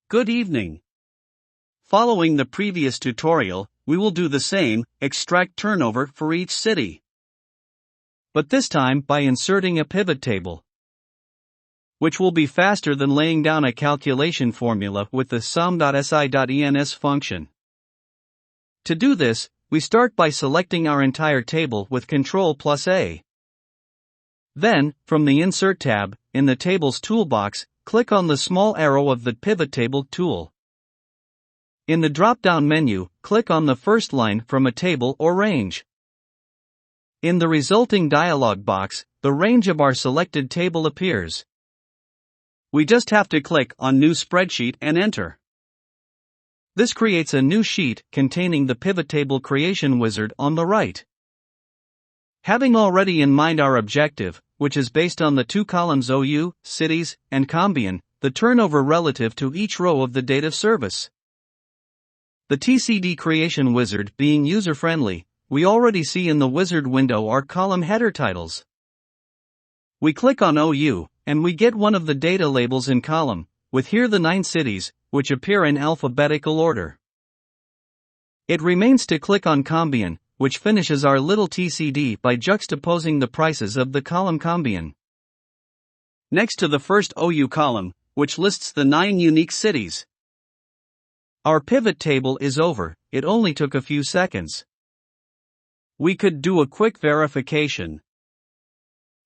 Good evening. Following the previous tutorial, we will do the same, extract turnover for each city. But this time by inserting a pivot table, which will be faster than laying down a calculation formula with the SOMME.SI.ENS function. To do this, we start by selecting our entire table with Ctrl+A. Then, from the Insert tab, in the Tables toolbox, click on the small arrow of the Pivot Table tool. In the drop-down menu, click on the first line from a table or range. In the resulting dialog box, the range of our selected table appears. We just have to click on New Spreadsheet and enter. This creates a new sheet containing the pivot table creation wizard on the right. Having already in mind our objective, which is based on the two columns OU, cities, and combien, the turnover relative to each row of the date of service. The TCD creation wizard being user-friendly, we already see in the wizard window our column header titles. We click on OU, and we get one of the data labels in column, with here the 9 cities, which appear in alphabetical order. It remains to click on combien, which finishes our little TCD by juxtaposing the prices of the column combien next to the first OU column, which lists the 9 unique cities. Our pivot table is over, it only took a few seconds. We could do a quick verification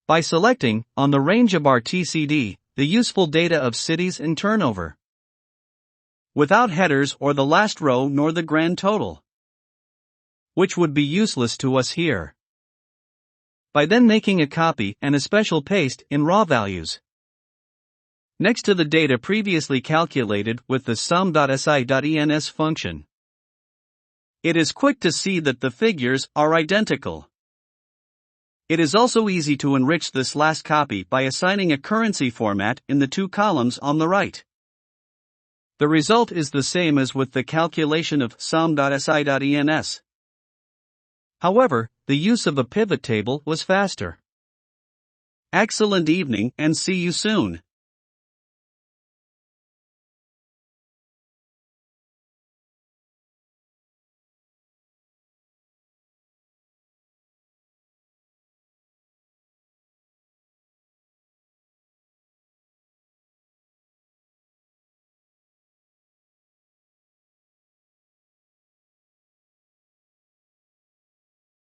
by selecting, on the range of our TCD, the useful data of cities and turnover, without headers or the last row nor the grand total, which would be useless to us here. By then making a copy and a special paste in raw values next to the data previously calculated with the SOMME.SI.ENS function. It is quick to see that the figures are identical. It is also easy to enrich this last copy by assigning a currency format in the 2 columns on the right. The result is the same as with the calculation of SOMME.SI.ENS. However, the use of a pivot table was faster. Excellent evening and see you soon.